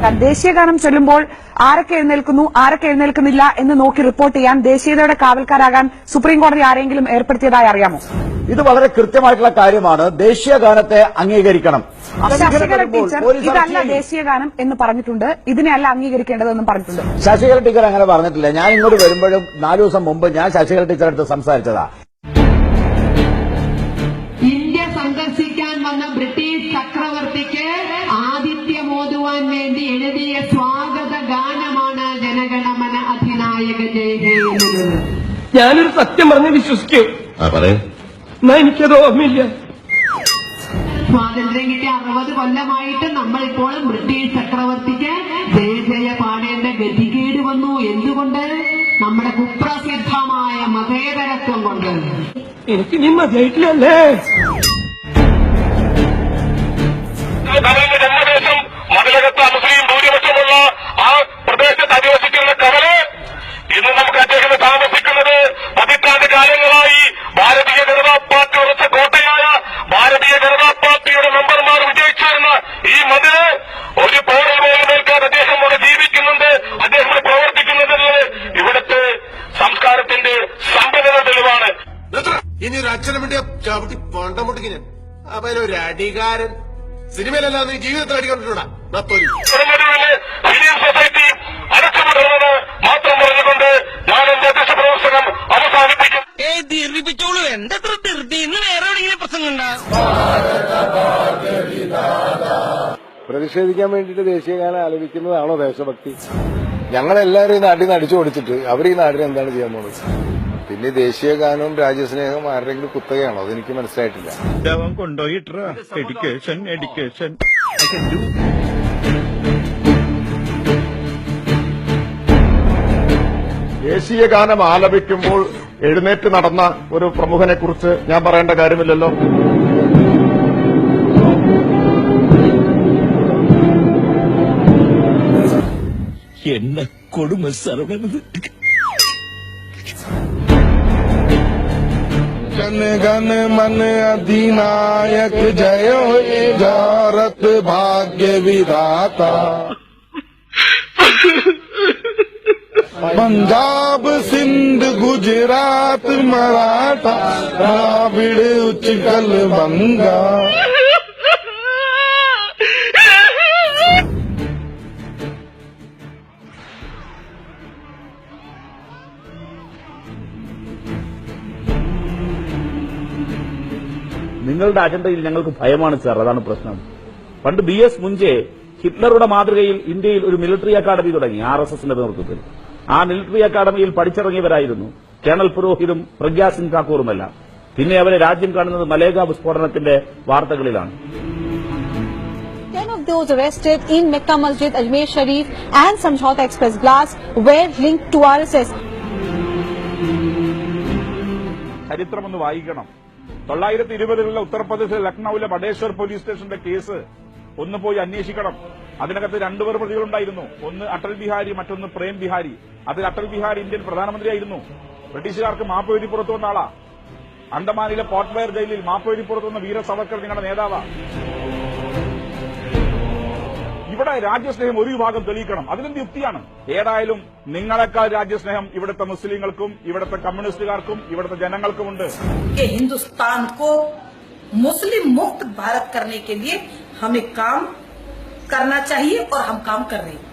മനസ്സിലാക്കാൻ. ദേശീയഗാനം ചൊല്ലുമ്പോൾ ആരൊക്കെ എഴുന്നേൽക്കുന്നു ആരൊക്കെ എഴുന്നേൽക്കുന്നില്ല എന്ന് നോക്കി റിപ്പോർട്ട് ചെയ്യാൻ ദേശീയതയുടെ കാവൽക്കാരാകാൻ സുപ്രീംകോടതി ആരെങ്കിലും ഏർപ്പെടുത്തിയതായി അറിയാമോ? ഇത് വളരെ കൃത്യമായിട്ടുള്ള കാര്യമാണ്. ദേശീയഗാനത്തെ അംഗീകരിക്കണം. ശശികല ടീച്ചർ ഇതല്ല ദേശീയഗാനം എന്ന് പറഞ്ഞിട്ടുണ്ട്, ഇതിനെയല്ല അംഗീകരിക്കേണ്ടതെന്നും പറഞ്ഞിട്ടുണ്ട്. ശശികല ടീച്ചർ അങ്ങനെ പറഞ്ഞിട്ടില്ല. ഞാൻ ഇങ്ങോട്ട് വരുമ്പോഴും 4 ദിവസം മുമ്പ് ഞാൻ ശശികല ടീച്ചർ അടുത്ത് സംസാരിച്ചതാ. ഇന്ത്യ സന്ദർശിക്കാൻ വന്ന ബ്രിട്ടീഷ് ചക്രവർത്തിക്ക് ആതിഥ്യം ഓതുവാൻ വേണ്ടി എഴുതിയ സ്വാഗത ഗാനമാണ് ജനഗണമന അധിനായക ജയ ഹേ എന്നത്. ഞാനൊരു സത്യം പറഞ്ഞ് വിശ്വസിക്കൂ. എനിക്കത് ഓർമ്മയില്ല. സ്വാതന്ത്ര്യം കിട്ടിയ 60 കൊല്ലമായിട്ട് നമ്മളിപ്പോഴും ബ്രിട്ടീഷ് ചക്രവർത്തിക്ക് ജയ ജയ പാടേണ്ട ഗതികേട് വന്നു. എന്തുകൊണ്ട്? നമ്മുടെ കുപ്രസിദ്ധമായ മതേതരത്വം കൊണ്ട്. എനിക്ക് നീ മതിയായിട്ടില്ലല്ലേ? ജന്മദേശം മതിലകത്ത് മുസ്ലിം ഭൂരിപക്ഷമുള്ള ആ പ്രദേശത്ത് അധിവസിക്കുന്ന കവല് ഇന്ന് നമുക്ക് അദ്ദേഹം താമസിക്കുന്നത് പതിറ്റാണ്ട് കാലങ്ങളായി ഭാരതീയ ജനതാ പാർട്ടി ഉറച്ച കോട്ടയായ ഭാരതീയ ജനതാ പാർട്ടിയുടെ മെമ്പർമാർ വിജയിച്ചിരുന്ന ഈ മതില് ഒരു പോറൽ പോലും ഏൽക്കാതെ അദ്ദേഹം അവിടെ ജീവിക്കുന്നുണ്ട്, അദ്ദേഹം പ്രവർത്തിക്കുന്നുണ്ടെന്നത് ഇവിടുത്തെ സംസ്കാരത്തിന്റെ സമ്പന്നത തെളിവാണ്. ഇനി ഒരു അച്ഛനും വേണ്ടിയ ചവിട്ടി പണ്ടമുട്ടിക്ക് ഒരു അടികാരൻ സിനിമയിലല്ലാതെ ജീവിതത്തിൽ അടികൊണ്ടിട്ടുണ്ടാ ഫിലിം സൊസൈറ്റി അടച്ചുപൂട്ടുന്നത് മാത്രം പറഞ്ഞുകൊണ്ട് ഞാൻ എന്റെ അധ്യക്ഷ പ്രവർത്തനം അവസാനിപ്പിക്കും. ദീർഘിപ്പിച്ചോളൂ. എന്റെ ധൃതിന്ന് വേറെ എവിടെയെങ്കിലും പ്രസംഗമുണ്ടാ? പ്രതിഷേധിക്കാൻ വേണ്ടിയിട്ട് ദേശീയഗാനം ആലപിക്കുന്നതാണോ ദേശഭക്തി? ഞങ്ങളെല്ലാവരും ഈ നാട്ടിൽ നിന്ന് അടിച്ചു ഓടിച്ചിട്ട് അവർ ഈ നാടിന് എന്താണ് ചെയ്യാൻ പോകുന്നത്? പിന്നെ ദേശീയഗാനവും രാജ്യസ്നേഹവും ആരുടെങ്കിലും കുത്തകയാണോ? അതെനിക്ക് മനസ്സിലായിട്ടില്ല. ദേശീയഗാനം ആലപിക്കുമ്പോൾ എഴുന്നേറ്റ് നടന്ന ഒരു പ്രമുഖനെ കുറിച്ച് ഞാൻ പറയേണ്ട കാര്യമില്ലല്ലോ. എന്നെ കൊടുമ സർവനത് जन गण मन अधिनायक जय हे भारत भाग्य विधाता पंजाब सिंध गुजरात मराठा द्राविड़ उत्कल बंगा. നിങ്ങളുടെ അജണ്ടയിൽ ഞങ്ങൾക്ക് ഭയമാണ് സാർ, അതാണ് പ്രശ്നം. പണ്ട് BS മുൻജെ ഹിറ്റ്ലറുടെ മാതൃകയിൽ ഇന്ത്യയിൽ ഒരു മിലിറ്ററി അക്കാദമി തുടങ്ങി RSSന്റെ നേതൃത്വത്തിൽ. ആ മിലിറ്ററി അക്കാദമിയിൽ പഠിച്ചിറങ്ങിയവരായിരുന്നു കേണൽ പുരോഹിതും പ്രഗ്യാ സിംഗ് ഠാക്കൂറുമെല്ലാം. പിന്നെ അവരെ രാജ്യം കാണുന്നത് മലേഗാവ് സ്ഫോടനത്തിന്റെ വാർത്തകളിലാണ്. 10 of those arrested in Mecca Masjid, Ajmer Sharif and Samjhauta Express blast were linked to RSS. ചരിത്രമൊന്ന് വായിക്കണം. 920 ഉത്തർപ്രദേശിലെ ലക്നൌവിലെ ബഡേശ്വർ പോലീസ് സ്റ്റേഷന്റെ കേസ് ഒന്ന് പോയി അന്വേഷിക്കണം. അതിനകത്ത് 2 പേർ പ്രതികളുണ്ടായിരുന്നു. ഒന്ന് അടൽ ബിഹാരി, മറ്റൊന്ന് പ്രേം ബിഹാരി. അതിൽ അടൽ ബിഹാരി ഇന്ത്യൻ പ്രധാനമന്ത്രിയായിരുന്നു. ബ്രിട്ടീഷുകാർക്ക് മാപ്പ് എഴുതി പുറത്തു വന്ന ആളാ. അണ്ടമാനിലെ പോർട്ട് ബ്ലെയർ ജയിലിൽ മാപ്പ് എഴുതി പുറത്തു വന്ന വീര സവർക്കർ നിങ്ങളുടെ നേതാവാ. ഇവിടെ രാജ്യസ്നേഹം ഒരു വിഭാഗം തെളിയിക്കണം. അതിലെന്ത് യുക്തിയാണ്? ഏതായാലും നിങ്ങളെക്കാൾ രാജ്യസ്നേഹം ഇവിടുത്തെ മുസ്ലിങ്ങൾക്കും ഇവിടുത്തെ കമ്മ്യൂണിസ്റ്റുകാർക്കും ഇവിടുത്തെ ജനങ്ങൾക്കുമുണ്ട്. हिंदुस्तान को मुस्लिम मुक्त भारत करने के लिए हमें काम करना चाहिए और हम काम कर रहे हैं.